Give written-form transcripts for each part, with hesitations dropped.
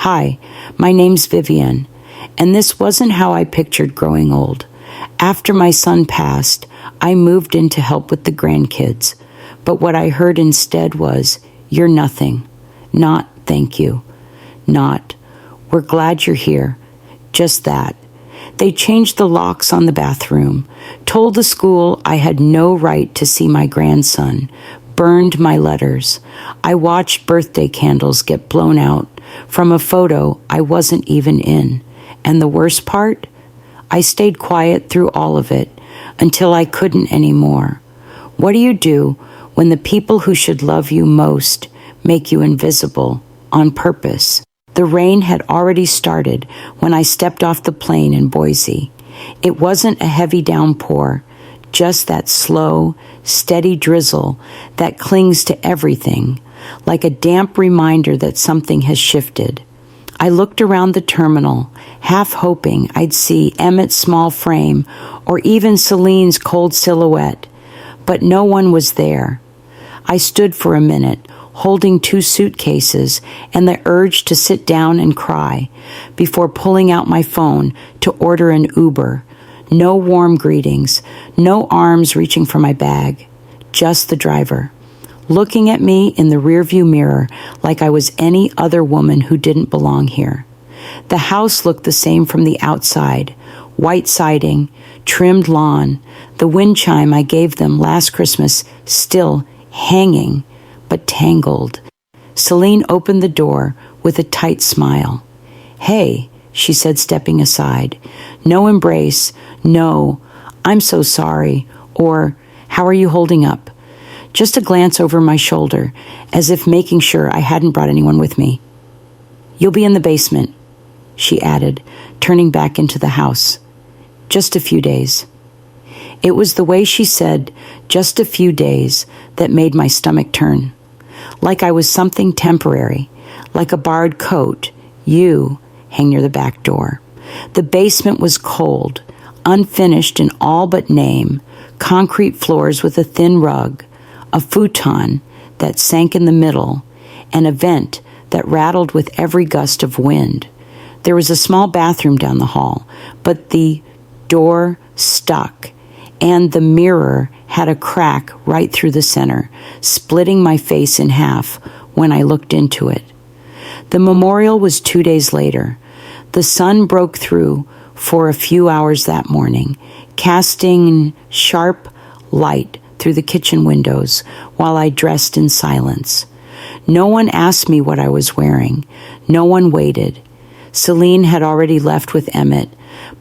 Hi, my name's Vivian, and this wasn't how I pictured growing old. After my son passed, I moved in to help with the grandkids, but what I heard instead was, "You're nothing," not "thank you," not "we're glad you're here," just that. They changed the locks on the bathroom, told the school I had no right to see my grandson, burned my letters. I watched birthday candles get blown out from a photo I wasn't even in. And the worst part? I stayed quiet through all of it until I couldn't anymore. What do you do when the people who should love you most make you invisible on purpose? The rain had already started when I stepped off the plane in Boise. It wasn't a heavy downpour, just that slow, steady drizzle that clings to everything, like a damp reminder that something has shifted. I looked around the terminal, half hoping I'd see Emmett's small frame or even Celine's cold silhouette, but no one was there. I stood for a minute, holding 2 suitcases and the urge to sit down and cry before pulling out my phone to order an Uber. No warm greetings, no arms reaching for my bag, just the driver, looking at me in the rearview mirror like I was any other woman who didn't belong here. The house looked the same from the outside, white siding, trimmed lawn, the wind chime I gave them last Christmas still hanging, but tangled. Celine opened the door with a tight smile. "Hey," she said, stepping aside. No embrace, no, "I'm so sorry," or "How are you holding up?" Just a glance over my shoulder, as if making sure I hadn't brought anyone with me. "You'll be in the basement," she added, turning back into the house. "Just a few days." It was the way she said, "just a few days," that made my stomach turn. Like I was something temporary, like a borrowed coat, you hang near the back door. The basement was cold, unfinished in all but name, concrete floors with a thin rug, a futon that sank in the middle, and a vent that rattled with every gust of wind. There was a small bathroom down the hall, but the door stuck, and the mirror had a crack right through the center, splitting my face in half when I looked into it. The memorial was 2 days later. The sun broke through for a few hours that morning, casting sharp light through the kitchen windows while I dressed in silence. No one asked me what I was wearing. No one waited. Celine had already left with Emmett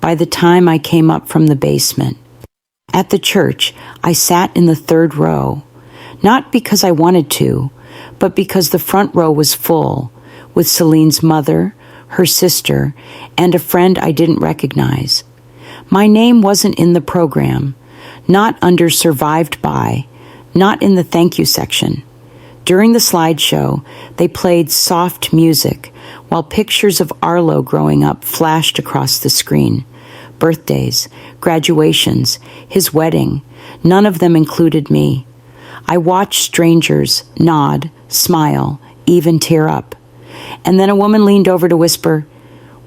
by the time I came up from the basement. At the church, I sat in the 3rd row, not because I wanted to, but because the front row was full, with Celine's mother, her sister, and a friend I didn't recognize. My name wasn't in the program, not under survived by, not in the thank you section. During the slideshow, they played soft music while pictures of Arlo growing up flashed across the screen. Birthdays, graduations, his wedding, none of them included me. I watched strangers nod, smile, even tear up. And then a woman leaned over to whisper,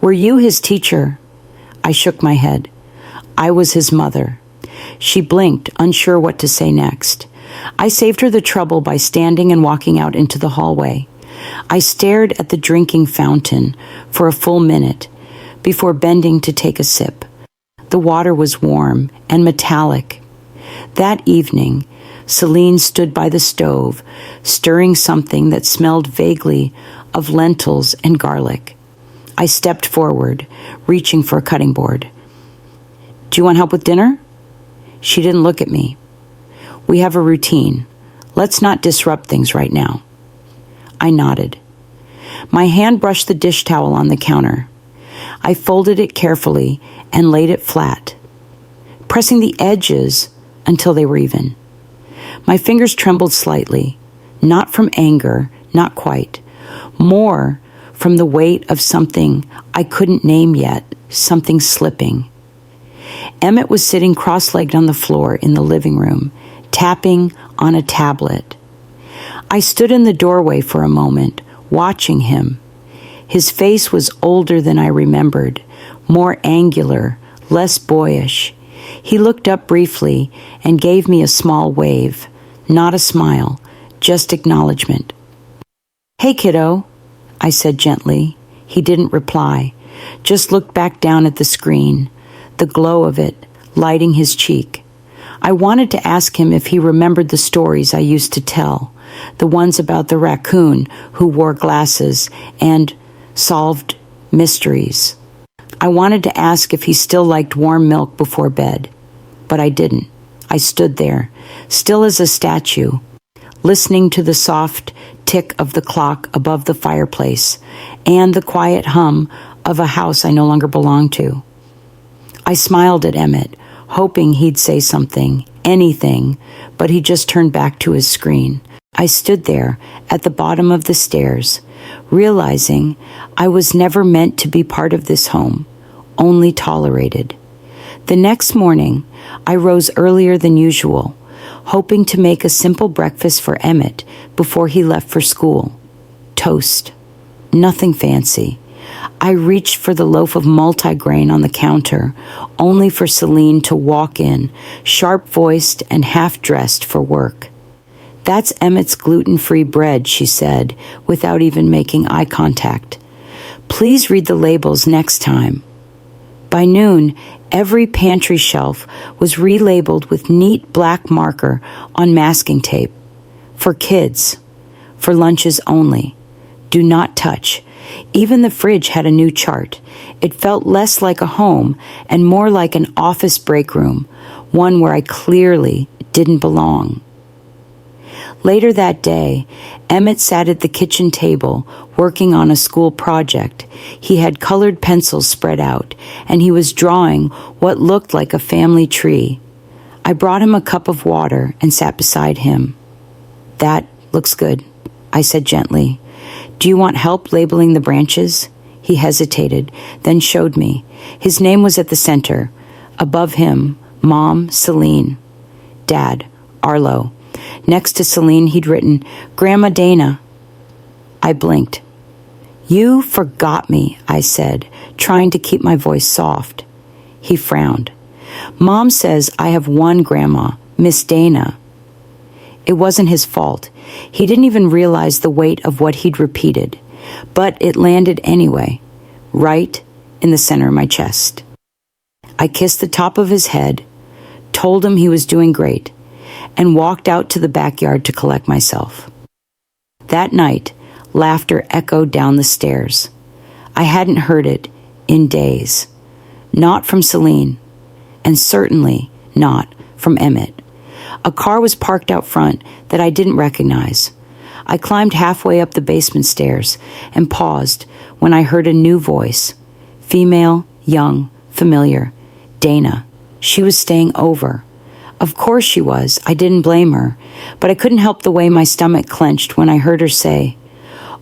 "Were you his teacher?" I shook my head. I was his mother. She blinked, unsure what to say next. I saved her the trouble by standing and walking out into the hallway. I stared at the drinking fountain for a full minute before bending to take a sip. The water was warm and metallic. That evening, Celine stood by the stove, stirring something that smelled vaguely of lentils and garlic. I stepped forward, reaching for a cutting board. "Do you want help with dinner?" She didn't look at me. "We have a routine. Let's not disrupt things right now." I nodded. My hand brushed the dish towel on the counter. I folded it carefully and laid it flat, pressing the edges until they were even. My fingers trembled slightly, not from anger, not quite, more from the weight of something I couldn't name yet, something slipping. Emmett was sitting cross-legged on the floor in the living room, tapping on a tablet. I stood in the doorway for a moment, watching him. His face was older than I remembered, more angular, less boyish. He looked up briefly and gave me a small wave, not a smile, just acknowledgement. "Hey, kiddo," I said gently. He didn't reply, just looked back down at the screen, the glow of it lighting his cheek. I wanted to ask him if he remembered the stories I used to tell, the ones about the raccoon who wore glasses and solved mysteries. I wanted to ask if he still liked warm milk before bed, but I didn't. I stood there, still as a statue, listening to the soft tick of the clock above the fireplace and the quiet hum of a house I no longer belonged to. I smiled at Emmett, hoping he'd say something, anything, but he just turned back to his screen. I stood there at the bottom of the stairs, realizing I was never meant to be part of this home, only tolerated. The next morning, I rose earlier than usual, hoping to make a simple breakfast for Emmett before he left for school. Toast. Nothing fancy. I reached for the loaf of multigrain on the counter, only for Celine to walk in, sharp-voiced and half-dressed for work. "That's Emmett's gluten-free bread," she said, without even making eye contact. "Please read the labels next time." By noon, every pantry shelf was relabeled with neat black marker on masking tape. For kids. For lunches only. Do not touch. Even the fridge had a new chart. It felt less like a home and more like an office break room, one where I clearly didn't belong. Later that day, Emmett sat at the kitchen table working on a school project. He had colored pencils spread out, and he was drawing what looked like a family tree. I brought him a cup of water and sat beside him. "That looks good," I said gently. "Do you want help labeling the branches?" He hesitated, then showed me. His name was at the center. Above him, Mom, Celine. Dad, Arlo. Next to Celine, he'd written, "Grandma Dana." I blinked. "You forgot me," I said, trying to keep my voice soft. He frowned. "Mom says I have one grandma, Miss Dana." It wasn't his fault. He didn't even realize the weight of what he'd repeated, but it landed anyway, right in the center of my chest. I kissed the top of his head, told him he was doing great, and walked out to the backyard to collect myself. That night, laughter echoed down the stairs. I hadn't heard it in days. Not from Celine, and certainly not from Emmett. A car was parked out front that I didn't recognize. I climbed halfway up the basement stairs and paused when I heard a new voice. Female, young, familiar. Dana. She was staying over. Of course she was. I didn't blame her. But I couldn't help the way my stomach clenched when I heard her say,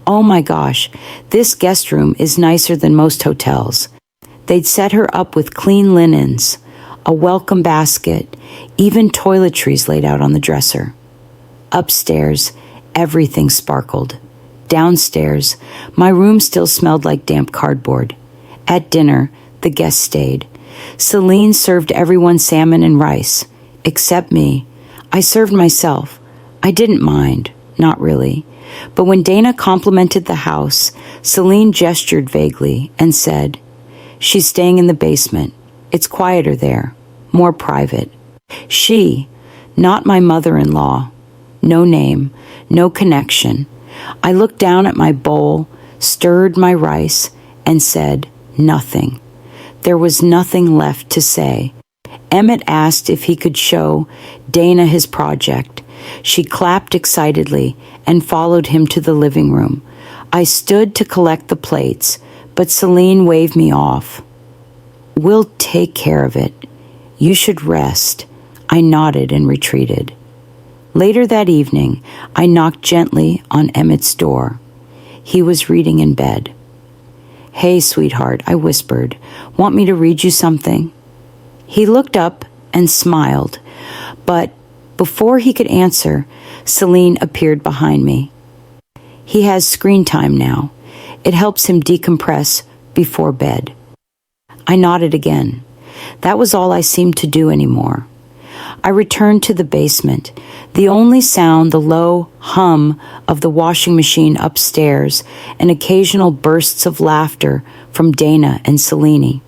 "Oh my gosh, this guest room is nicer than most hotels." They'd set her up with clean linens, a welcome basket, even toiletries laid out on the dresser. Upstairs, everything sparkled. Downstairs, my room still smelled like damp cardboard. At dinner, the guests stayed. Celine served everyone salmon and rice, except me. I served myself. I didn't mind, not really. But when Dana complimented the house, Celine gestured vaguely and said, "She's staying in the basement. It's quieter there, more private." She, not my mother-in-law. No name, no connection. I looked down at my bowl, stirred my rice, and said nothing. There was nothing left to say. Emmett asked if he could show Dana his project. She clapped excitedly and followed him to the living room. I stood to collect the plates, but Celine waved me off. "We'll take care of it. You should rest." I nodded and retreated. Later that evening, I knocked gently on Emmett's door. He was reading in bed. "Hey, sweetheart," I whispered. "Want me to read you something?" He looked up and smiled, but before he could answer, Celine appeared behind me. "He has screen time now. It helps him decompress before bed. I nodded again. That was all I seemed to do anymore. I returned to the basement. The only sound, the low hum of the washing machine upstairs, and occasional bursts of laughter from Dana and Selene.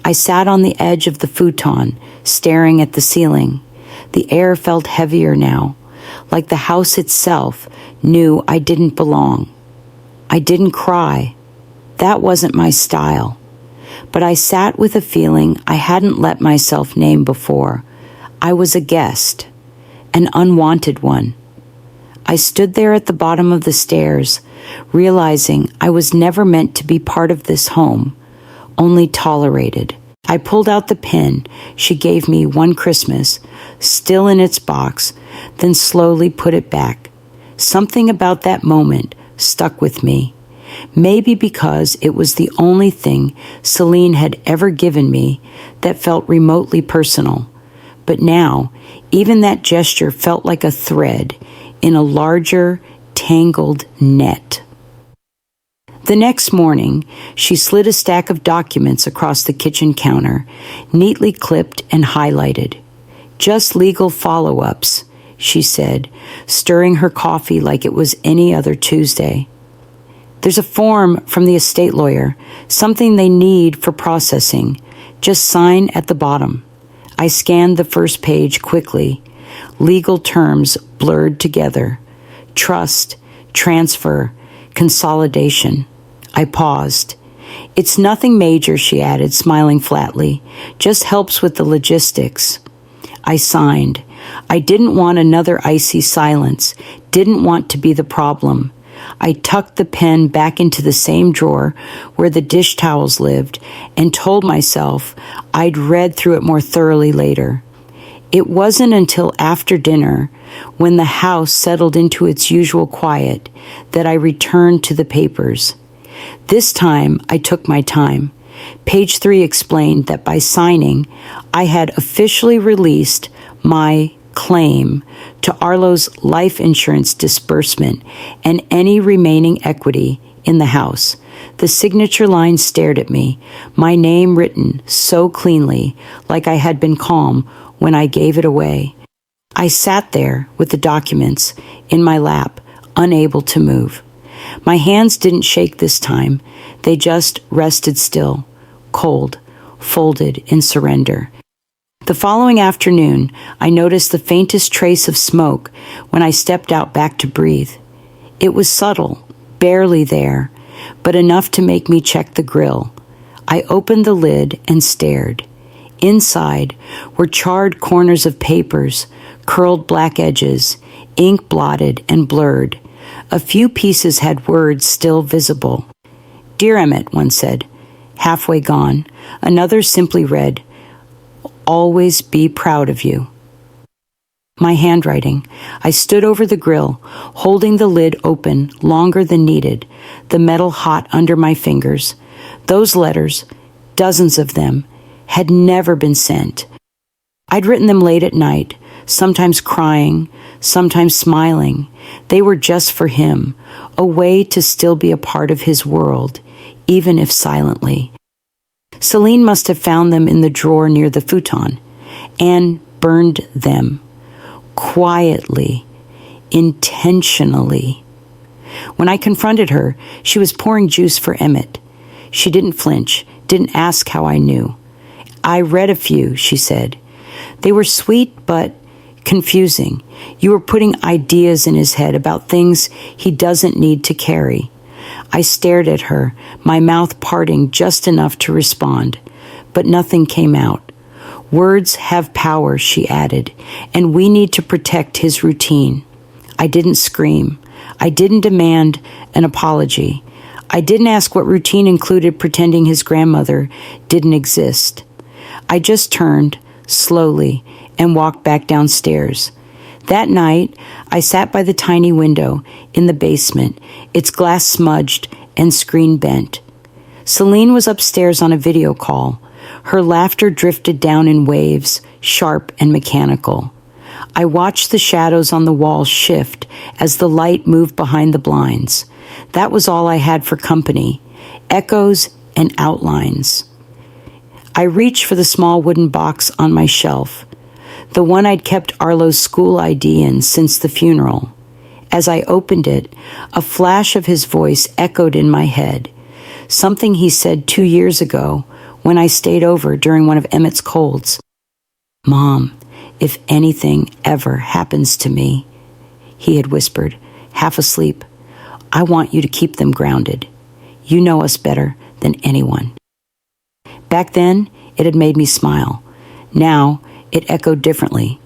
I sat on the edge of the futon, staring at the ceiling. The air felt heavier now, like the house itself knew I didn't belong. I didn't cry. That wasn't my style. But I sat with a feeling I hadn't let myself name before. I was a guest, an unwanted one. I stood there at the bottom of the stairs, realizing I was never meant to be part of this home, only tolerated. I pulled out the pin she gave me one Christmas, still in its box, then slowly put it back. Something about that moment stuck with me. Maybe because it was the only thing Selene had ever given me that felt remotely personal. But now, even that gesture felt like a thread in a larger, tangled net. The next morning, she slid a stack of documents across the kitchen counter, neatly clipped and highlighted. Just legal follow-ups, she said, stirring her coffee like it was any other Tuesday. There's a form from the estate lawyer, something they need for processing. Just sign at the bottom. I scanned the first page quickly. Legal terms blurred together. Trust, transfer, consolidation. I paused. It's nothing major, she added, smiling flatly. Just helps with the logistics. I signed. I didn't want another icy silence. Didn't want to be the problem. I tucked the pen back into the same drawer where the dish towels lived and told myself I'd read through it more thoroughly later. It wasn't until after dinner, when the house settled into its usual quiet, that I returned to the papers. This time, I took my time. Page 3 explained that by signing, I had officially released my claim to Arlo's life insurance disbursement and any remaining equity in the house. The signature line stared at me, my name written so cleanly, like I had been calm when I gave it away. I sat there with the documents in my lap, unable to move. My hands didn't shake this time. They just rested still, cold, folded in surrender. The following afternoon, I noticed the faintest trace of smoke when I stepped out back to breathe. It was subtle, barely there, but enough to make me check the grill. I opened the lid and stared. Inside were charred corners of papers, curled black edges, ink blotted and blurred. A few pieces had words still visible. "Dear Emmett," one said, halfway gone. Another simply read, "Always be proud of you." My handwriting. I stood over the grill, holding the lid open longer than needed, the metal hot under my fingers. Those letters, dozens of them, had never been sent. I'd written them late at night, sometimes crying, sometimes smiling. They were just for him, a way to still be a part of his world, even if silently. Selene must have found them in the drawer near the futon and burned them. Quietly, intentionally. When I confronted her, she was pouring juice for Emmett. She didn't flinch, didn't ask how I knew. "I read a few," she said. "They were sweet, but confusing. You were putting ideas in his head about things he doesn't need to carry." I stared at her, my mouth parting just enough to respond, but nothing came out. "Words have power," she added, "and we need to protect his routine." I didn't scream. I didn't demand an apology. I didn't ask what routine included pretending his grandmother didn't exist. I just turned, slowly, and walked back downstairs. That night, I sat by the tiny window in the basement, its glass smudged and screen bent. Selene was upstairs on a video call. Her laughter drifted down in waves, sharp and mechanical. I watched the shadows on the wall shift as the light moved behind the blinds. That was all I had for company, echoes and outlines. I reached for the small wooden box on my shelf, the one I'd kept Arlo's school ID in since the funeral. As I opened it, a flash of his voice echoed in my head, something he said 2 years ago when I stayed over during one of Emmett's colds. "Mom, if anything ever happens to me," he had whispered, half asleep, "I want you to keep them grounded. You know us better than anyone." Back then, it had made me smile. Now, it echoed differently.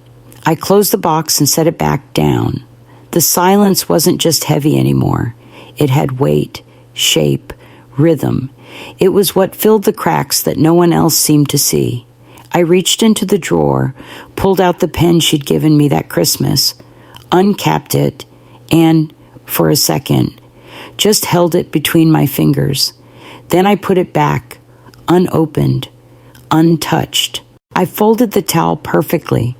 I closed the box and set it back down. The silence wasn't just heavy anymore. It had weight, shape, rhythm. It was what filled the cracks that no one else seemed to see. I reached into the drawer, pulled out the pen she'd given me that Christmas, uncapped it, and, for a second, just held it between my fingers. Then I put it back, unopened, untouched. I folded the towel perfectly,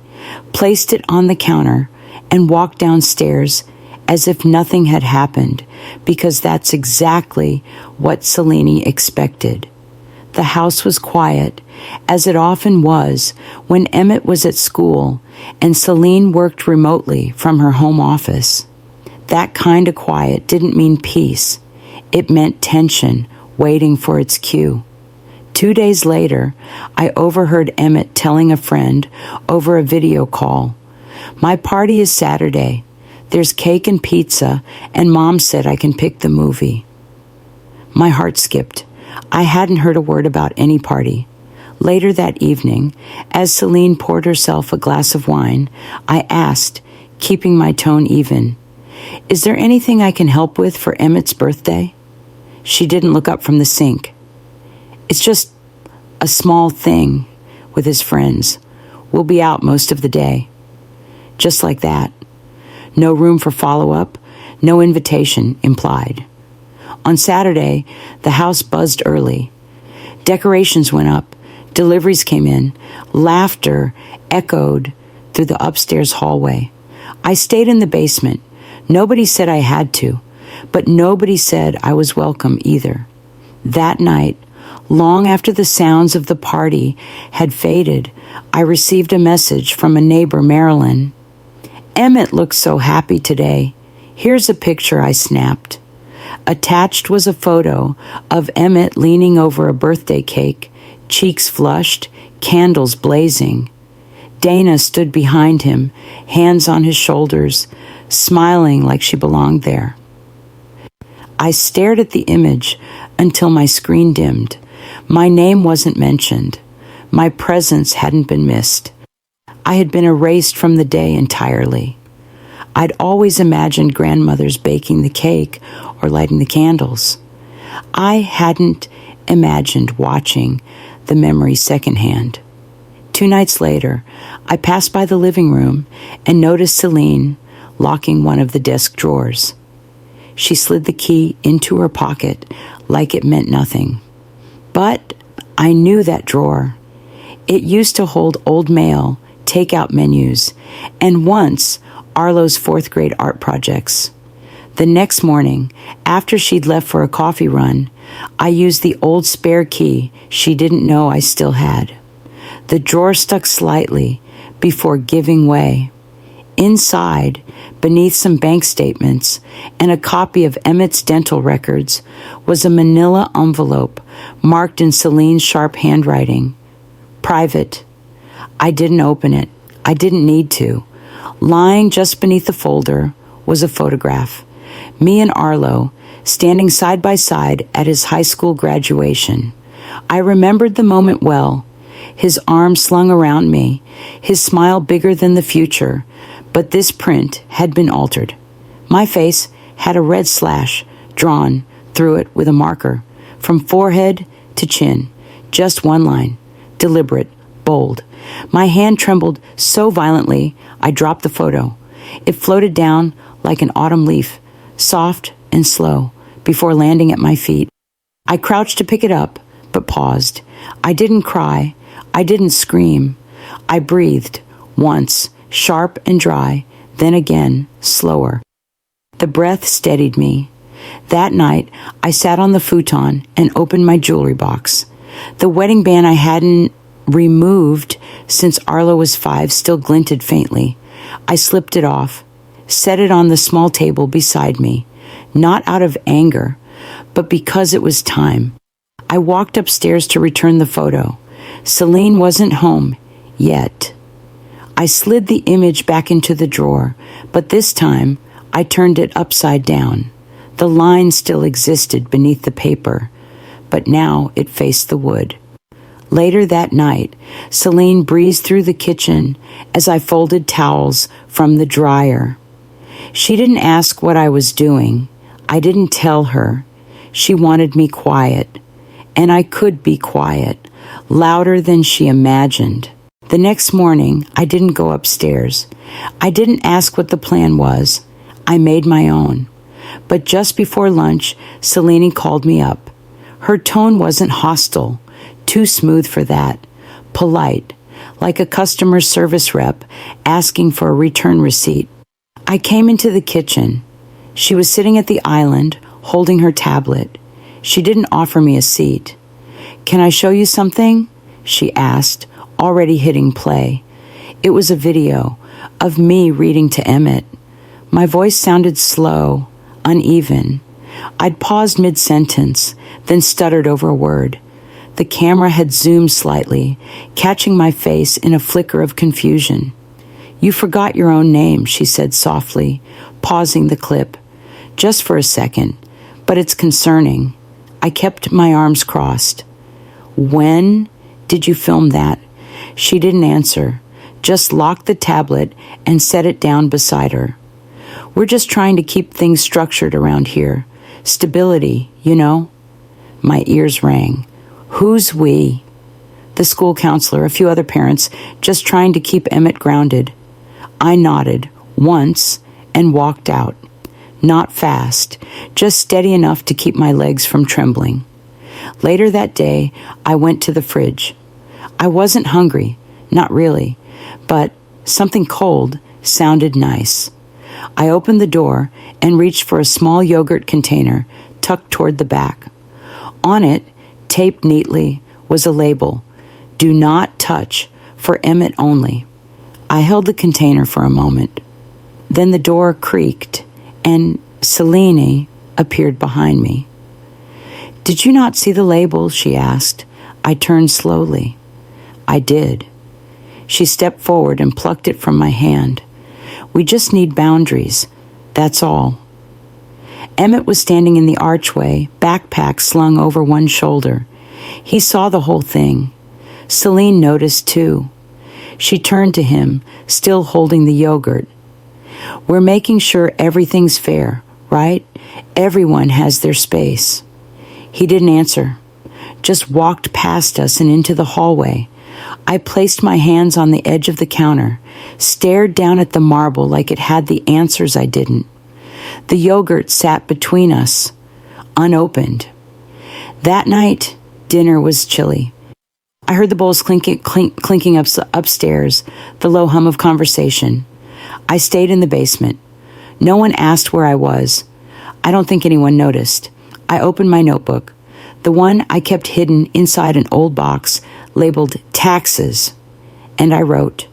placed it on the counter, and walked downstairs as if nothing had happened, because that's exactly what Selene expected. The house was quiet, as it often was when Emmett was at school and Selene worked remotely from her home office. That kind of quiet didn't mean peace. It meant tension, waiting for its cue. 2 days later, I overheard Emmett telling a friend over a video call, "My party is Saturday. There's cake and pizza, and Mom said I can pick the movie." My heart skipped. I hadn't heard a word about any party. Later that evening, as Selene poured herself a glass of wine, I asked, keeping my tone even, "Is there anything I can help with for Emmett's birthday?" She didn't look up from the sink. "It's just a small thing with his friends. We'll be out most of the day." Just like that. No room for follow-up, no invitation implied. On Saturday, the house buzzed early. Decorations went up, deliveries came in, laughter echoed through the upstairs hallway. I stayed in the basement. Nobody said I had to, but nobody said I was welcome either. That night, long after the sounds of the party had faded, I received a message from a neighbor, Marilyn. "Emmett looks so happy today. Here's a picture I snapped." Attached was a photo of Emmett leaning over a birthday cake, cheeks flushed, candles blazing. Dana stood behind him, hands on his shoulders, smiling like she belonged there. I stared at the image until my screen dimmed. My name wasn't mentioned. My presence hadn't been missed. I had been erased from the day entirely. I'd always imagined grandmothers baking the cake or lighting the candles. I hadn't imagined watching the memory secondhand. 2 nights later, I passed by the living room and noticed Selene locking one of the desk drawers. She slid the key into her pocket like it meant nothing. But I knew that drawer. It used to hold old mail, takeout menus, and once Arlo's 4th grade art projects. The next morning, after she'd left for a coffee run, I used the old spare key she didn't know I still had. The drawer stuck slightly before giving way. Inside, beneath some bank statements and a copy of Emmett's dental records, was a manila envelope marked in Selene's sharp handwriting. Private. I didn't open it. I didn't need to. Lying just beneath the folder was a photograph. Me and Arlo, standing side by side at his high school graduation. I remembered the moment well. His arm slung around me, his smile bigger than the future, but this print had been altered. My face had a red slash drawn through it with a marker, from forehead to chin. Just one line, deliberate, bold. My hand trembled so violently, I dropped the photo. It floated down like an autumn leaf, soft and slow, before landing at my feet. I crouched to pick it up, but paused. I didn't cry. I didn't scream. I breathed, once, sharp and dry, then again, slower. The breath steadied me. That night, I sat on the futon and opened my jewelry box. The wedding band I hadn't removed since Arlo was 5 still glinted faintly. I slipped it off, set it on the small table beside me, not out of anger, but because it was time. I walked upstairs to return the photo. Celine wasn't home yet. I slid the image back into the drawer, but this time I turned it upside down. The line still existed beneath the paper, but now it faced the wood. Later that night, Celine breezed through the kitchen as I folded towels from the dryer. She didn't ask what I was doing. I didn't tell her. She wanted me quiet, and I could be quiet, louder than she imagined. The next morning, I didn't go upstairs. I didn't ask what the plan was. I made my own. But just before lunch, Celine called me up. Her tone wasn't hostile, too smooth for that, polite, like a customer service rep asking for a return receipt. I came into the kitchen. She was sitting at the island, holding her tablet. She didn't offer me a seat. "Can I show you something?" she asked, already hitting play. It was a video of me reading to Emmett. My voice sounded slow, uneven. I'd paused mid-sentence, then stuttered over a word. The camera had zoomed slightly, catching my face in a flicker of confusion. "You forgot your own name," she said softly, pausing the clip. "Just for a second, but it's concerning." I kept my arms crossed. "When did you film that?" She didn't answer, just locked the tablet and set it down beside her. "We're just trying to keep things structured around here. Stability, you know?" My ears rang. "Who's we?" "The school counselor, a few other parents, just trying to keep Emmett grounded." I nodded once and walked out. Not fast, just steady enough to keep my legs from trembling. Later that day, I went to the fridge. I wasn't hungry, not really, but something cold sounded nice. I opened the door and reached for a small yogurt container tucked toward the back. On it, taped neatly, was a label, "Do not touch, for Emmett only." I held the container for a moment. Then the door creaked, and Celine appeared behind me. "Did you not see the label?" she asked. I turned slowly. I did. She stepped forward and plucked it from my hand. "We just need boundaries. That's all." Emmett was standing in the archway, backpack slung over one shoulder. He saw the whole thing. Celine noticed too. She turned to him, still holding the yogurt. "We're making sure everything's fair, right? Everyone has their space." He didn't answer, just walked past us and into the hallway. I placed my hands on the edge of the counter, stared down at the marble like it had the answers I didn't. The yogurt sat between us, unopened. That night, dinner was chilly. I heard the bowls clinking upstairs, the low hum of conversation. I stayed in the basement. No one asked where I was. I don't think anyone noticed. I opened my notebook, the one I kept hidden inside an old box labeled taxes, and I wrote,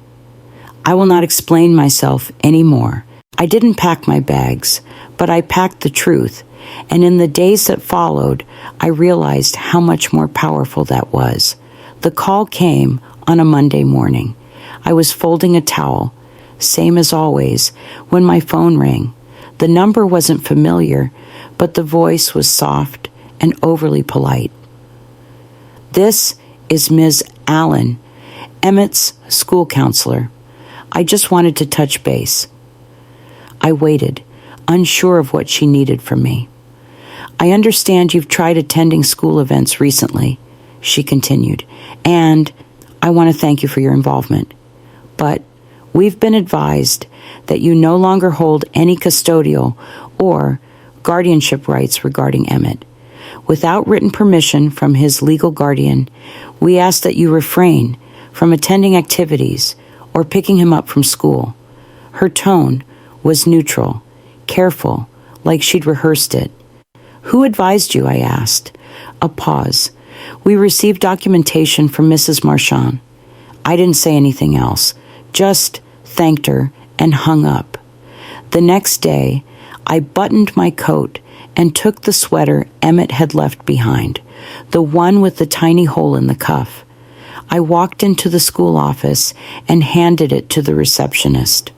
"I will not explain myself anymore. I didn't pack my bags, but I packed the truth, and in the days that followed, I realized how much more powerful that was." The call came on a Monday morning. I was folding a towel, same as always, when my phone rang. The number wasn't familiar, but the voice was soft and overly polite. "This is Ms. Allen, Emmett's school counselor. I just wanted to touch base." I waited, unsure of what she needed from me. "I understand you've tried attending school events recently," she continued, "and I want to thank you for your involvement. But we've been advised that you no longer hold any custodial or guardianship rights regarding Emmett. Without written permission from his legal guardian, we ask that you refrain from attending activities or picking him up from school." Her tone was neutral, careful, like she'd rehearsed it. Who advised you? I asked. A pause. We received documentation from Mrs. Marchand. I didn't say anything else, just thanked her and hung up. The next day, I buttoned my coat and took the sweater Emmett had left behind, the one with the tiny hole in the cuff. I walked into the school office and handed it to the receptionist.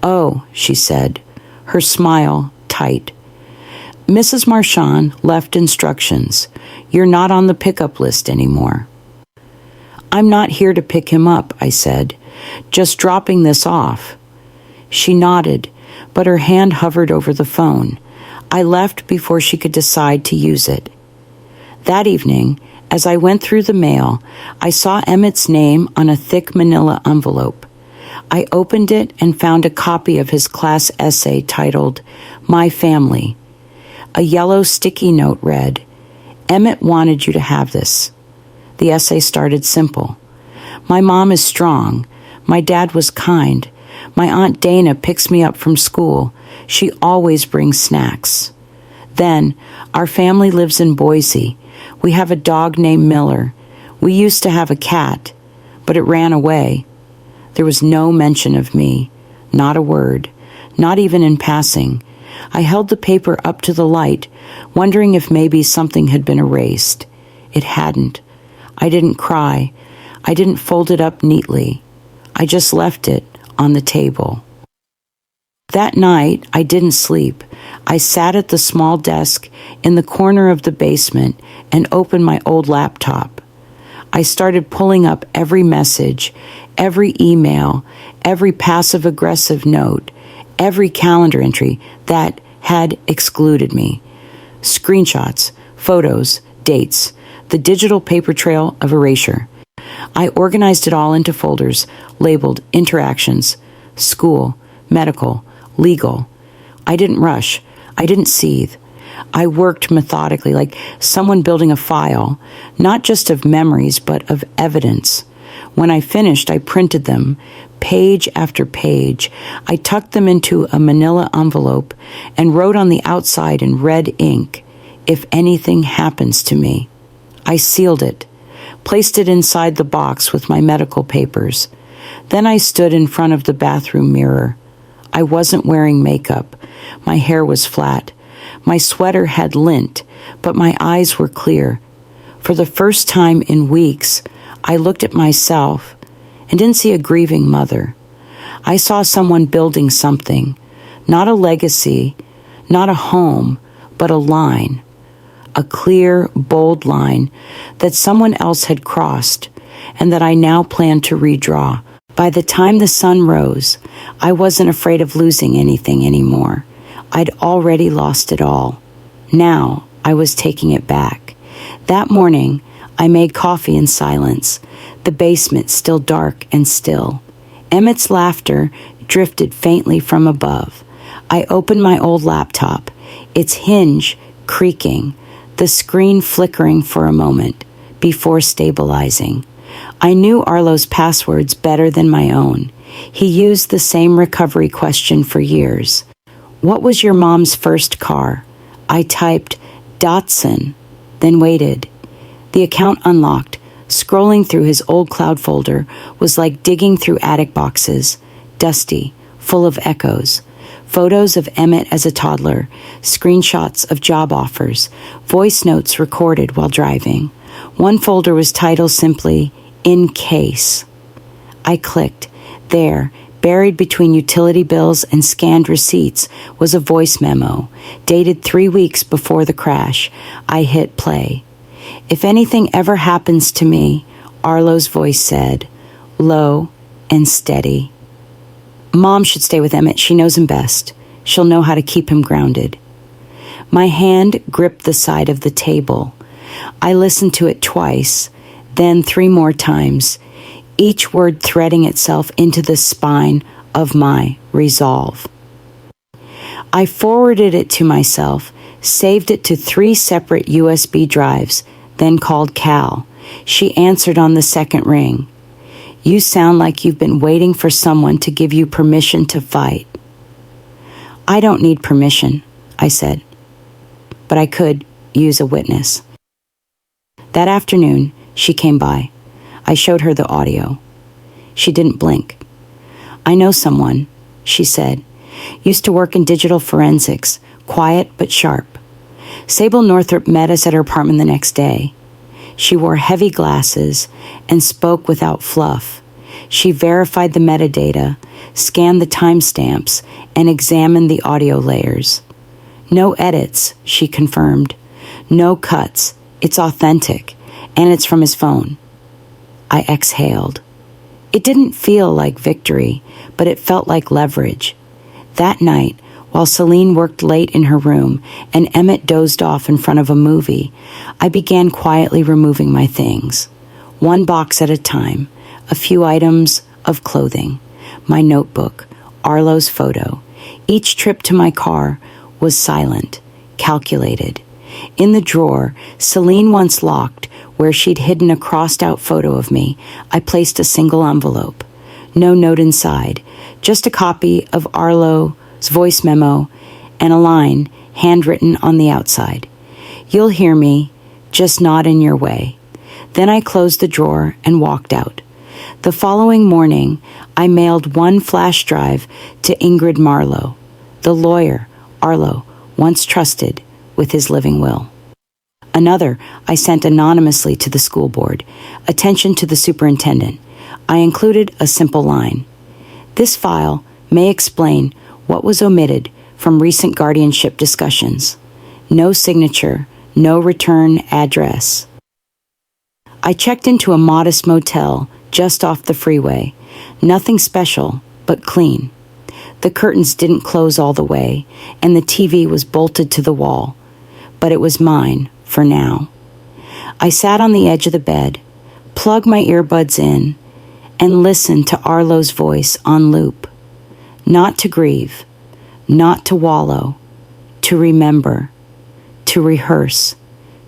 "Oh," she said, her smile tight. "Mrs. Marchand left instructions. You're not on the pickup list anymore." "I'm not here to pick him up," I said. "Just dropping this off." She nodded, but her hand hovered over the phone. I left before she could decide to use it. That evening, as I went through the mail, I saw Emmett's name on a thick manila envelope. I opened it and found a copy of his class essay titled, "My Family." A yellow sticky note read, "Emmett wanted you to have this." The essay started simple. "My mom is strong. My dad was kind. My Aunt Dana picks me up from school. She always brings snacks. Then, our family lives in Boise. We have a dog named Miller. We used to have a cat, but it ran away." There was no mention of me, not a word, not even in passing. I held the paper up to the light, wondering if maybe something had been erased. It hadn't. I didn't cry. I didn't fold it up neatly. I just left it on the table. That night, I didn't sleep. I sat at the small desk in the corner of the basement and opened my old laptop. I started pulling up every message, every email, every passive-aggressive note, every calendar entry that had excluded me. Screenshots, photos, dates, the digital paper trail of erasure. I organized it all into folders labeled interactions, school, medical, legal. I didn't rush. I didn't seethe. I worked methodically, like someone building a file, not just of memories, but of evidence. When I finished, I printed them, page after page. I tucked them into a manila envelope and wrote on the outside in red ink, "If anything happens to me." I sealed it, placed it inside the box with my medical papers. Then I stood in front of the bathroom mirror. I wasn't wearing makeup. My hair was flat. My sweater had lint, but my eyes were clear. For the first time in weeks, I looked at myself and didn't see a grieving mother. I saw someone building something, not a legacy, not a home, but a line. A clear, bold line that someone else had crossed and that I now planned to redraw. By the time the sun rose, I wasn't afraid of losing anything anymore. I'd already lost it all. Now I was taking it back. That morning, I made coffee in silence, the basement still dark and still. Emmett's laughter drifted faintly from above. I opened my old laptop, its hinge creaking, the screen flickering for a moment before stabilizing. I knew Arlo's passwords better than my own. He used the same recovery question for years. "What was your mom's first car?" I typed Datsun, then waited. The account unlocked. Scrolling through his old cloud folder was like digging through attic boxes, dusty, full of echoes. Photos of Emmett as a toddler, screenshots of job offers, voice notes recorded while driving. One folder was titled simply, "In Case." I clicked. There, buried between utility bills and scanned receipts, was a voice memo, dated 3 weeks before the crash. I hit play. "If anything ever happens to me," Arlo's voice said, low and steady. "Mom should stay with Emmett. She knows him best. She'll know how to keep him grounded." My hand gripped the side of the table. I listened to it twice, then 3 more times, each word threading itself into the spine of my resolve. I forwarded it to myself, saved it to 3 separate USB drives, then called Cal. She answered on the second ring. "You sound like you've been waiting for someone to give you permission to fight." "I don't need permission," I said. but I could use a witness. That afternoon, she came by. I showed her the audio. She didn't blink. "I know someone," she said. "Used to work in digital forensics, quiet but sharp. Sable Northrop met us at her apartment the next day. She wore heavy glasses and spoke without fluff. She verified the metadata, scanned the timestamps, and examined the audio layers. No edits," she confirmed. "No cuts. It's authentic, and it's from his phone." I exhaled. It didn't feel like victory, but it felt like leverage. That night, while Celine worked late in her room and Emmett dozed off in front of a movie, I began quietly removing my things, one box at a time, a few items of clothing, my notebook, Arlo's photo. Each trip to my car was silent, calculated. In the drawer Celine once locked, where she'd hidden a crossed-out photo of me, I placed a single envelope. No note inside, just a copy of Arlo's voice memo and a line handwritten on the outside. "You'll hear me, just not in your way." Then I closed the drawer and walked out. The following morning, I mailed one flash drive to Ingrid Marlowe, the lawyer Arlo once trusted with his living will. Another I sent anonymously to the school board. Attention to the superintendent. I included a simple line. "This file may explain what was omitted from recent guardianship discussions." No signature, no return address. I checked into a modest motel just off the freeway. Nothing special, but clean. The curtains didn't close all the way, and the TV was bolted to the wall. But it was mine, for now. I sat on the edge of the bed, plugged my earbuds in, and listened to Arlo's voice on loop. Not to grieve, not to wallow, to remember, to rehearse,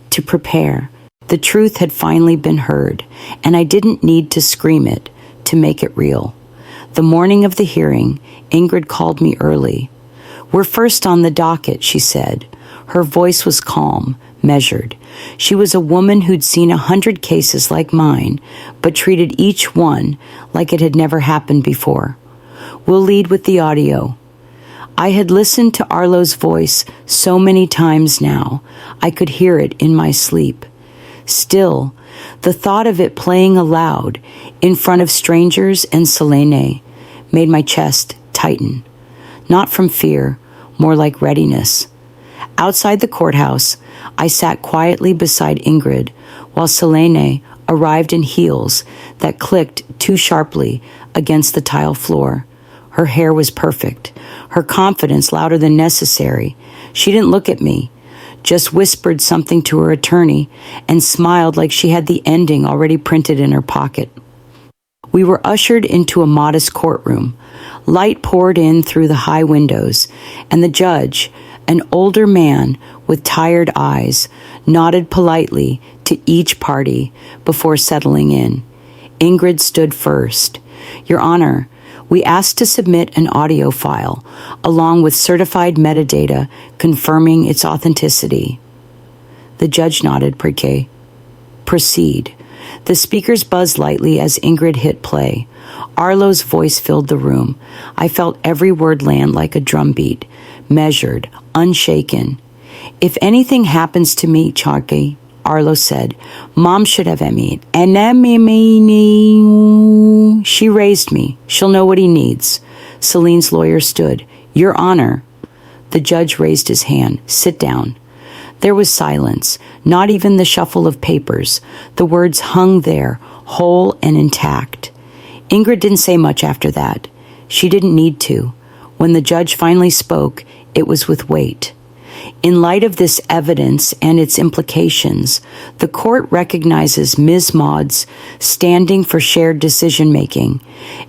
to prepare. The truth had finally been heard, and I didn't need to scream it to make it real. The morning of the hearing, Ingrid called me early. "We're first on the docket," she said. Her voice was calm, measured. She was a woman who'd seen 100 cases like mine, but treated each one like it had never happened before. "We'll lead with the audio." I had listened to Arlo's voice so many times now, I could hear it in my sleep. Still, the thought of it playing aloud in front of strangers and Selene made my chest tighten. Not from fear, more like readiness. Outside the courthouse, I sat quietly beside Ingrid while Selene arrived in heels that clicked too sharply against the tile floor. Her hair was perfect, her confidence louder than necessary. She didn't look at me, just whispered something to her attorney and smiled like she had the ending already printed in her pocket. We were ushered into a modest courtroom. Light poured in through the high windows, and the judge, an older man with tired eyes, nodded politely to each party before settling in. Ingrid stood first. "Your Honor, we asked to submit an audio file along with certified metadata confirming its authenticity." The judge nodded. Proceed." The speakers buzzed lightly as Ingrid hit play. Arlo's voice filled the room. I felt every word land like a drumbeat, measured, unshaken. "If anything happens to me, Chalky," Arlo said, "Mom should have Emmy. And she raised me. She'll know what he needs." Celine's lawyer stood. "Your Honor." The judge raised his hand. "Sit down." There was silence, not even the shuffle of papers. The words hung there, whole and intact. Ingrid didn't say much after that. She didn't need to. When the judge finally spoke, it was with weight. In light of this evidence and its implications, the court recognizes Ms. Maud's standing for shared decision-making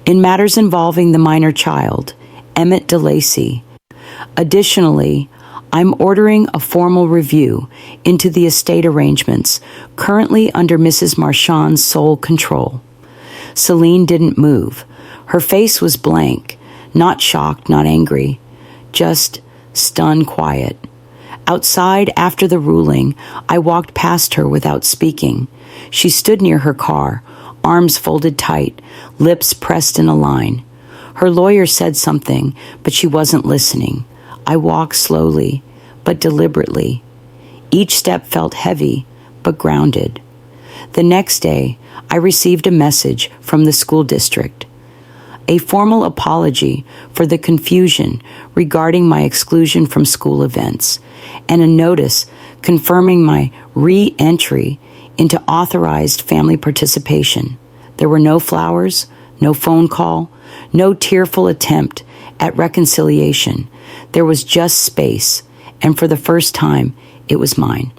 in matters involving the minor child, Emmett DeLacy. Additionally, I'm ordering a formal review into the estate arrangements currently under Mrs. Marchand's sole control. Celine didn't move. Her face was blank, not shocked, not angry, just stunned quiet. Outside, after the ruling, I walked past her without speaking. She stood near her car, arms folded tight, lips pressed in a line. Her lawyer said something, but she wasn't listening. I walked slowly, but deliberately. Each step felt heavy, but grounded. The next day, I received a message from the school district. A formal apology for the confusion regarding my exclusion from school events, and a notice confirming my re-entry into authorized family participation. There were no flowers, no phone call, no tearful attempt at reconciliation. There was just space, and for the first time, it was mine.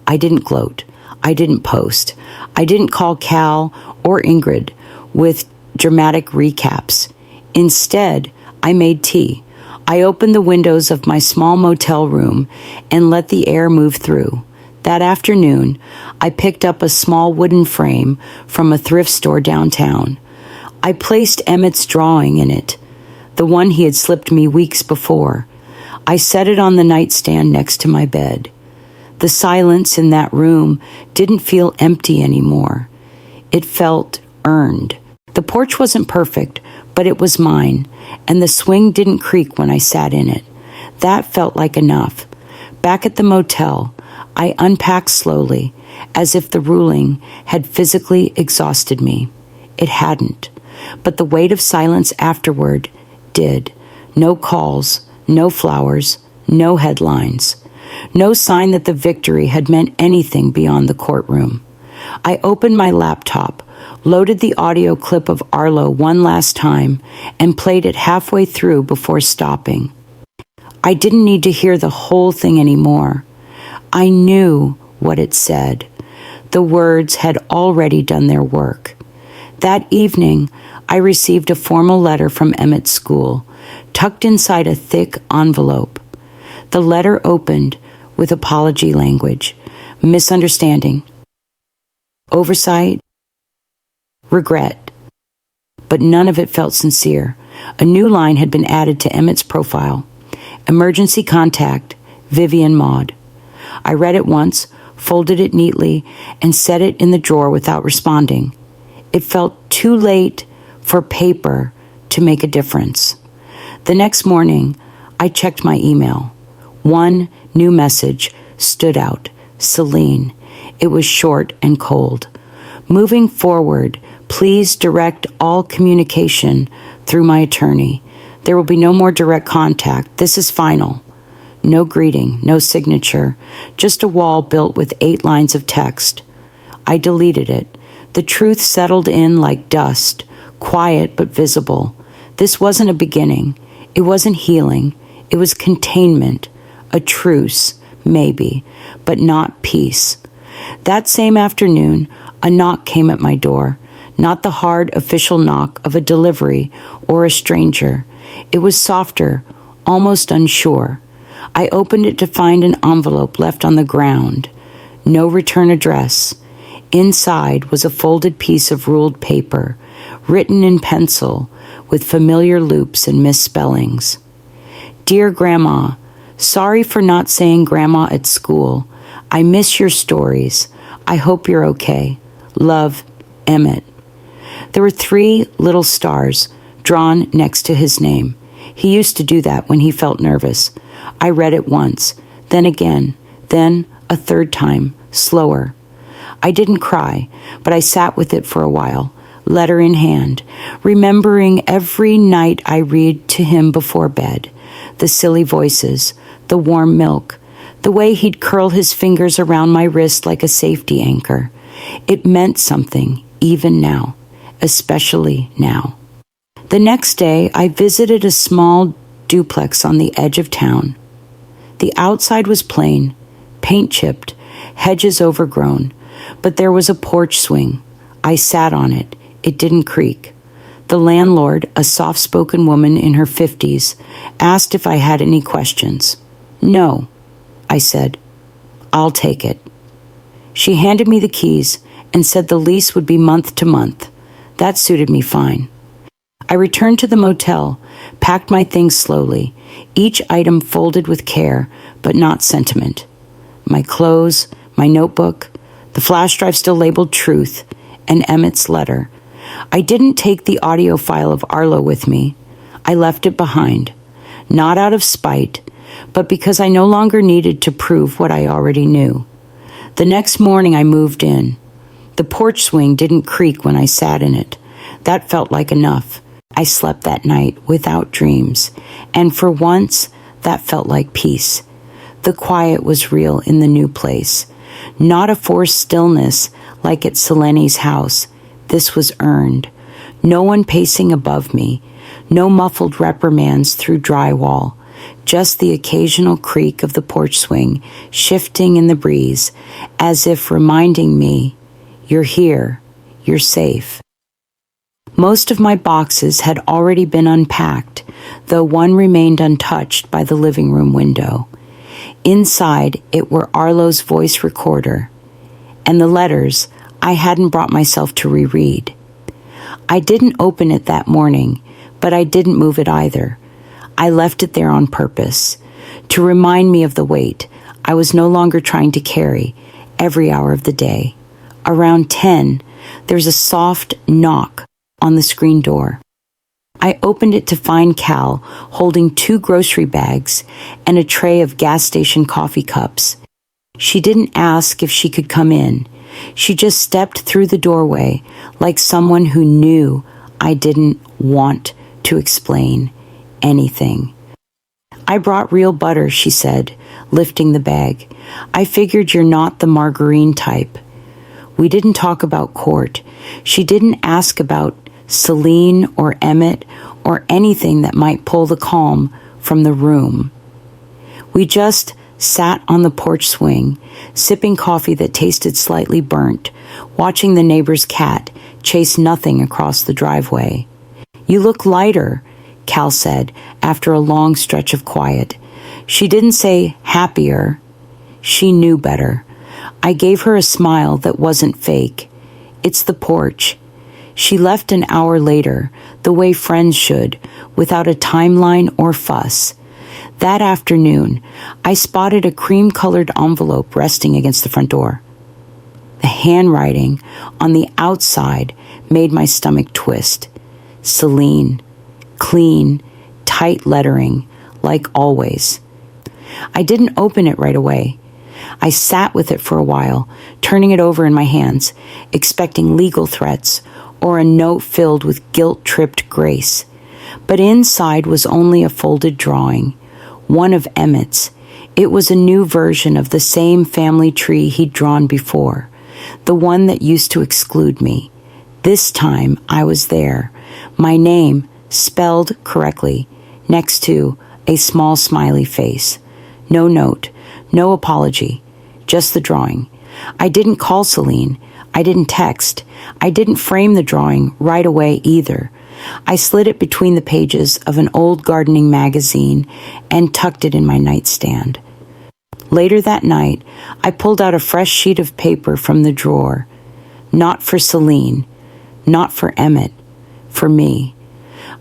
I didn't gloat. I didn't post. I didn't call Cal or Ingrid with dramatic recaps. Instead, I made tea. I opened the windows of my small motel room and let the air move through. That afternoon, I picked up a small wooden frame from a thrift store downtown. I placed Emmett's drawing in it, the one he had slipped me weeks before. I set it on the nightstand next to my bed. The silence in that room didn't feel empty anymore. It felt earned. The porch wasn't perfect, but it was mine, and the swing didn't creak when I sat in it. That felt like enough. Back at the motel, I unpacked slowly, as if the ruling had physically exhausted me. It hadn't, but the weight of silence afterward did. No calls, no flowers, no headlines. No sign that the victory had meant anything beyond the courtroom. I opened my laptop, loaded the audio clip of Arlo one last time, and played it halfway through before stopping. I didn't need to hear the whole thing anymore. I knew what it said. The words had already done their work. That evening, I received a formal letter from Emmett's school, tucked inside a thick envelope. The letter opened with apology language, misunderstanding, oversight, regret. But none of it felt sincere. A new line had been added to Emmett's profile. Emergency contact, Vivian Maud. I read it once, folded it neatly, and set it in the drawer without responding. It felt too late for paper to make a difference. The next morning, I checked my email. One new message stood out. Celine. It was short and cold. Moving forward, please direct all communication through my attorney. There will be no more direct contact. This is final. No greeting, no signature, just a wall built with 8 lines of text. I deleted it. The truth settled in like dust, quiet but visible. This wasn't a beginning. It wasn't healing. It was containment. A truce, maybe, but not peace. That same afternoon, a knock came at my door. Not the hard official knock of a delivery or a stranger. It was softer, almost unsure. I opened it to find an envelope left on the ground. No return address. Inside was a folded piece of ruled paper, written in pencil with familiar loops and misspellings. Dear Grandma, sorry for not saying Grandma at school. I miss your stories. I hope you're okay. Love, Emmett. There were 3 little stars drawn next to his name. He used to do that when he felt nervous. I read it once, then again, then a third time, slower. I didn't cry, but I sat with it for a while, letter in hand, remembering every night I read to him before bed, the silly voices, the warm milk, the way he'd curl his fingers around my wrist like a safety anchor. It meant something, even now, especially now. The next day, I visited a small duplex on the edge of town. The outside was plain, paint-chipped, hedges overgrown, but there was a porch swing. I sat on it. It didn't creak. The landlord, a soft-spoken woman in her 50s, asked if I had any questions. No, I said. I'll take it. She handed me the keys and said the lease would be month to month. That suited me fine. I returned to the motel, packed my things slowly, each item folded with care, but not sentiment. My clothes, my notebook, the flash drive still labeled truth, and Emmett's letter. I didn't take the audio file of Arlo with me. I left it behind, not out of spite, but because I no longer needed to prove what I already knew. The next morning I moved in. The porch swing didn't creak when I sat in it. That felt like enough. I slept that night without dreams, and for once, that felt like peace. The quiet was real in the new place. Not a forced stillness like at Seleni's house. This was earned. No one pacing above me. No muffled reprimands through drywall. Just the occasional creak of the porch swing shifting in the breeze, as if reminding me, you're here, you're safe. Most of my boxes had already been unpacked, though one remained untouched by the living room window. Inside, it were Arlo's voice recorder, and the letters I hadn't brought myself to reread. I didn't open it that morning, but I didn't move it either. I left it there on purpose, to remind me of the weight I was no longer trying to carry every hour of the day. Around 10, there's a soft knock on the screen door. I opened it to find Cal holding 2 grocery bags and a tray of gas station coffee cups. She didn't ask if she could come in. She just stepped through the doorway like someone who knew I didn't want to explain anything. I brought real butter, she said, lifting the bag. I figured you're not the margarine type. We didn't talk about court. She didn't ask about Celine or Emmett or anything that might pull the calm from the room. We just sat on the porch swing, sipping coffee that tasted slightly burnt, watching the neighbor's cat chase nothing across the driveway. You look lighter, Cal said after a long stretch of quiet. She didn't say happier. She knew better. I gave her a smile that wasn't fake. It's the porch. She left an hour later, the way friends should, without a timeline or fuss. That afternoon, I spotted a cream-colored envelope resting against the front door. The handwriting on the outside made my stomach twist. Celine. Clean, tight lettering, like always. I didn't open it right away. I sat with it for a while, turning it over in my hands, expecting legal threats or a note filled with guilt-tripped grace. But inside was only a folded drawing, one of Emmett's. It was a new version of the same family tree he'd drawn before, the one that used to exclude me. This time I was there, my name spelled correctly, next to a small smiley face. No note, no apology, just the drawing. I didn't call Celine. I didn't text. I didn't frame the drawing right away either. I slid it between the pages of an old gardening magazine and tucked it in my nightstand. Later that night, I pulled out a fresh sheet of paper from the drawer. Not for Celine, not for Emmett, for me.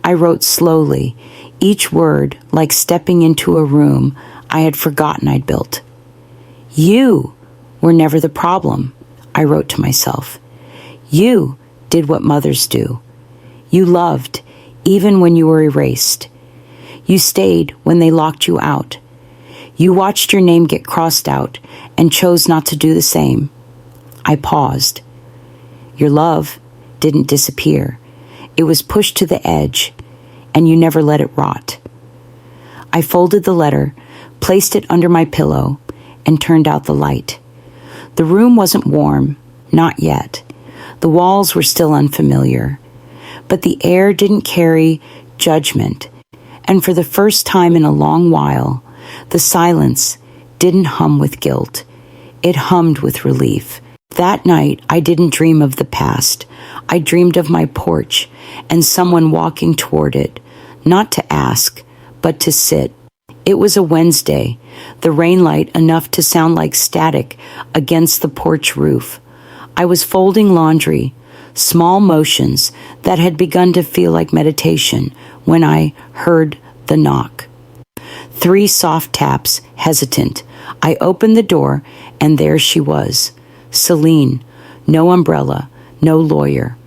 I wrote slowly, each word like stepping into a room I had forgotten I'd built. You were never the problem, I wrote to myself. You did what mothers do. You loved, even when you were erased. You stayed when they locked you out. You watched your name get crossed out and chose not to do the same. I paused. Your love didn't disappear. It was pushed to the edge, and you never let it rot. I folded the letter, placed it under my pillow, and turned out the light. The room wasn't warm, not yet. The walls were still unfamiliar. But the air didn't carry judgment, and for the first time in a long while, the silence didn't hum with guilt. It hummed with relief. That night, I didn't dream of the past. I dreamed of my porch and someone walking toward it, not to ask, but to sit. It was a Wednesday, the rain light enough to sound like static against the porch roof. I was folding laundry, small motions that had begun to feel like meditation when I heard the knock. 3 soft taps, hesitant. I opened the door, and there she was. Celine, no umbrella, no lawyer.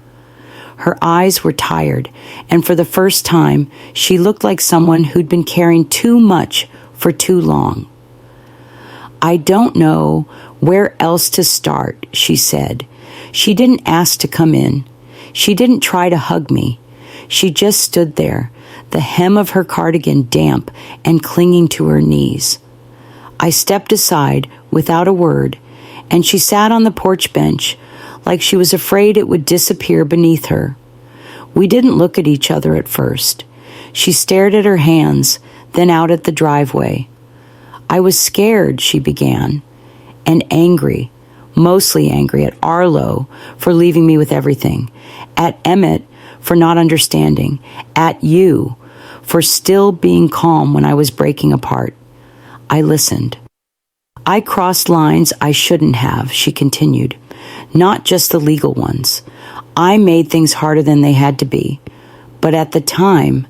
Her eyes were tired, and for the first time, she looked like someone who'd been carrying too much for too long. I don't know where else to start, she said. She didn't ask to come in. She didn't try to hug me. She just stood there, the hem of her cardigan damp and clinging to her knees. I stepped aside without a word, and she sat on the porch bench like she was afraid it would disappear beneath her. We didn't look at each other at first. She stared at her hands, then out at the driveway. I was scared, she began, and angry, mostly angry at Arlo for leaving me with everything, at Emmett for not understanding, at you for still being calm when I was breaking apart. I listened. I crossed lines I shouldn't have, she continued, not just the legal ones. I made things harder than they had to be, but at the time,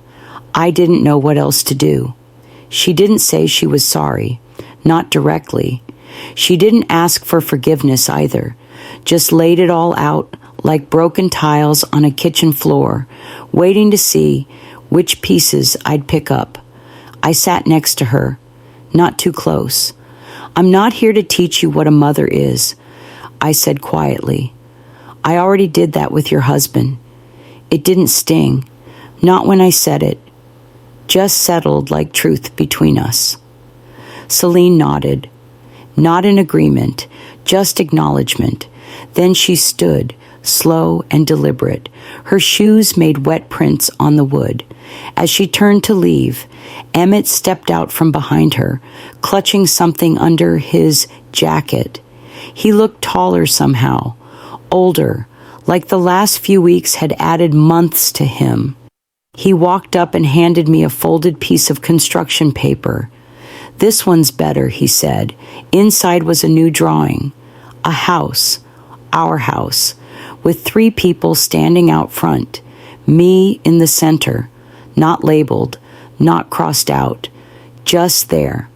I didn't know what else to do. She didn't say she was sorry, not directly. She didn't ask for forgiveness either, just laid it all out like broken tiles on a kitchen floor, waiting to see which pieces I'd pick up. I sat next to her, not too close. I'm not here to teach you what a mother is, I said quietly. I already did that with your husband. It didn't sting, not when I said it, just settled like truth between us. Celine nodded, not in agreement, just acknowledgement. Then she stood, slow and deliberate. Her shoes made wet prints on the wood. As she turned to leave, Emmett stepped out from behind her, clutching something under his jacket. He looked taller somehow, older, like the last few weeks had added months to him. He walked up and handed me a folded piece of construction paper. This one's better, he said. Inside was a new drawing. A house, our house, with 3 people standing out front. Me in the center, not labeled, not crossed out, just there.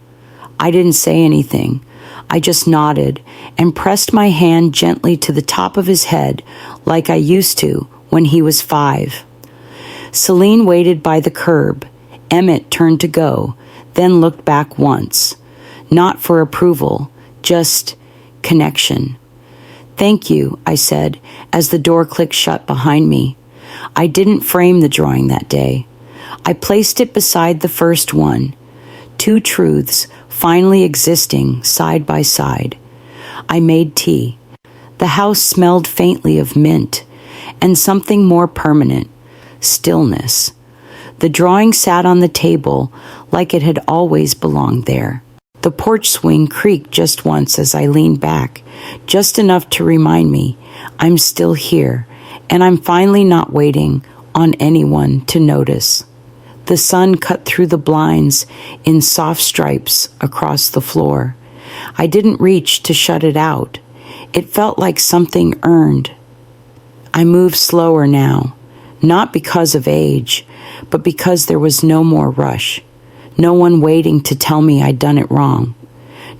I didn't say anything. I just nodded and pressed my hand gently to the top of his head like I used to when he was 5. Celine waited by the curb. Emmett turned to go, then looked back once. Not for approval, just connection. Thank you, I said, as the door clicked shut behind me. I didn't frame the drawing that day. I placed it beside the first one. 2 truths finally existing side by side. I made tea. The house smelled faintly of mint and something more permanent, stillness. The drawing sat on the table like it had always belonged there. The porch swing creaked just once as I leaned back, just enough to remind me I'm still here, and I'm finally not waiting on anyone to notice. The sun cut through the blinds in soft stripes across the floor. I didn't reach to shut it out. It felt like something earned. I moved slower now, not because of age, but because there was no more rush. No one waiting to tell me I'd done it wrong.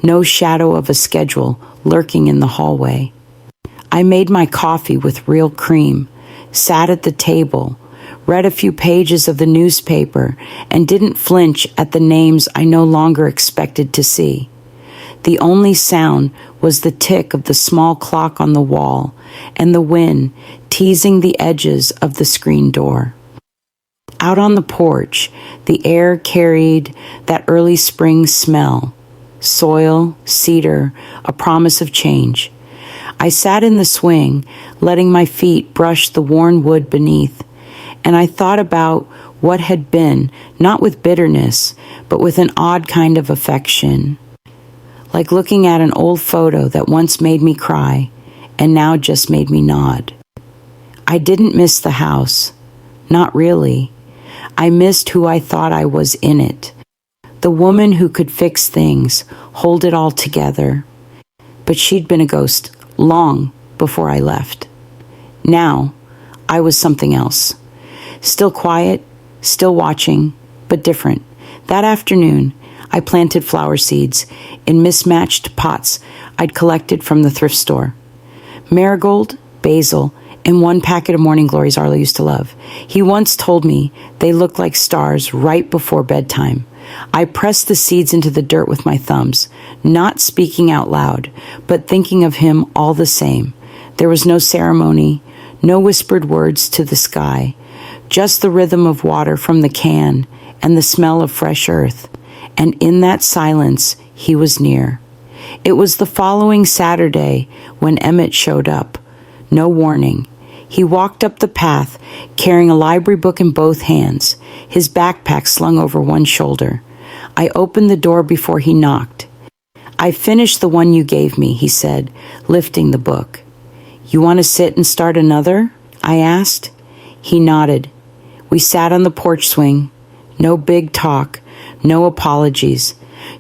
No shadow of a schedule lurking in the hallway. I made my coffee with real cream, sat at the table, read a few pages of the newspaper, and didn't flinch at the names I no longer expected to see. The only sound was the tick of the small clock on the wall and the wind teasing the edges of the screen door. Out on the porch, the air carried that early spring smell. Soil, cedar, a promise of change. I sat in the swing, letting my feet brush the worn wood beneath, and I thought about what had been, not with bitterness, but with an odd kind of affection. Like looking at an old photo that once made me cry, and now just made me nod. I didn't miss the house. Not really. I missed who I thought I was in it. The woman who could fix things, hold it all together. But she'd been a ghost long before I left. Now, I was something else. Still quiet, still watching, but different. That afternoon, I planted flower seeds in mismatched pots I'd collected from the thrift store. Marigold, basil, and one packet of morning glories Arlo used to love. He once told me they looked like stars right before bedtime. I pressed the seeds into the dirt with my thumbs, not speaking out loud, but thinking of him all the same. There was no ceremony, no whispered words to the sky, just the rhythm of water from the can and the smell of fresh earth. And in that silence, he was near. It was the following Saturday when Emmett showed up. No warning. He walked up the path, carrying a library book in both hands, his backpack slung over one shoulder. I opened the door before he knocked. "I finished the one you gave me," he said, lifting the book. "You want to sit and start another?" I asked. He nodded. We sat on the porch swing. No big talk, no apologies,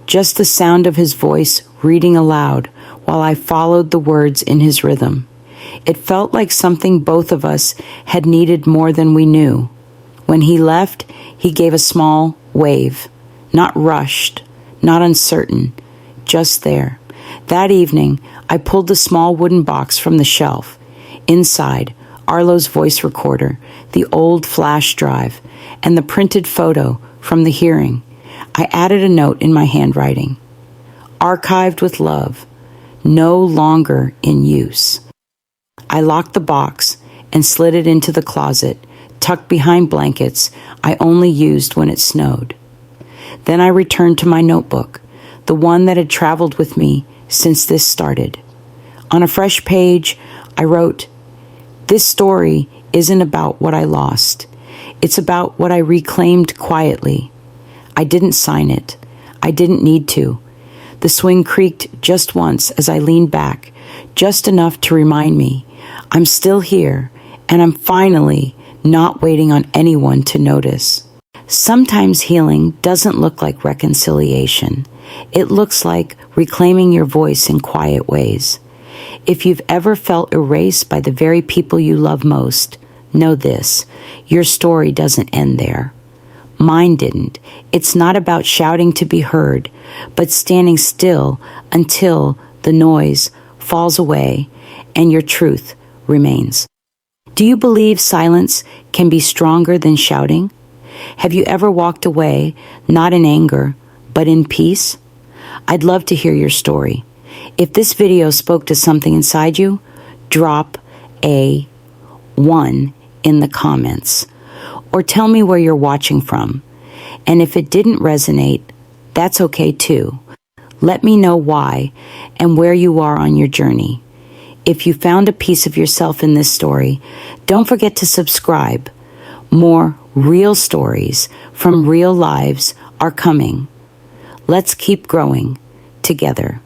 just the sound of his voice reading aloud while I followed the words in his rhythm. It felt like something both of us had needed more than we knew. When he left, he gave a small wave, not rushed, not uncertain, just there. That evening, I pulled the small wooden box from the shelf. Inside, Arlo's voice recorder, the old flash drive, and the printed photo from the hearing. I added a note in my handwriting. Archived with love, no longer in use. I locked the box and slid it into the closet, tucked behind blankets I only used when it snowed. Then I returned to my notebook, the one that had traveled with me since this started. On a fresh page, I wrote, "This story isn't about what I lost. It's about what I reclaimed quietly. I didn't sign it. I didn't need to. The swing creaked just once as I leaned back, just enough to remind me I'm still here, and I'm finally not waiting on anyone to notice." Sometimes healing doesn't look like reconciliation. It looks like reclaiming your voice in quiet ways. If you've ever felt erased by the very people you love most, know this: your story doesn't end there. Mine didn't. It's not about shouting to be heard, but standing still until the noise falls away and your truth remains. Do you believe silence can be stronger than shouting? Have you ever walked away, not in anger, but in peace? I'd love to hear your story. If this video spoke to something inside you, drop a 1 in the comments, or tell me where you're watching from. And if it didn't resonate, that's okay too. Let me know why and where you are on your journey. If you found a piece of yourself in this story, don't forget to subscribe. More real stories from real lives are coming. Let's keep growing together.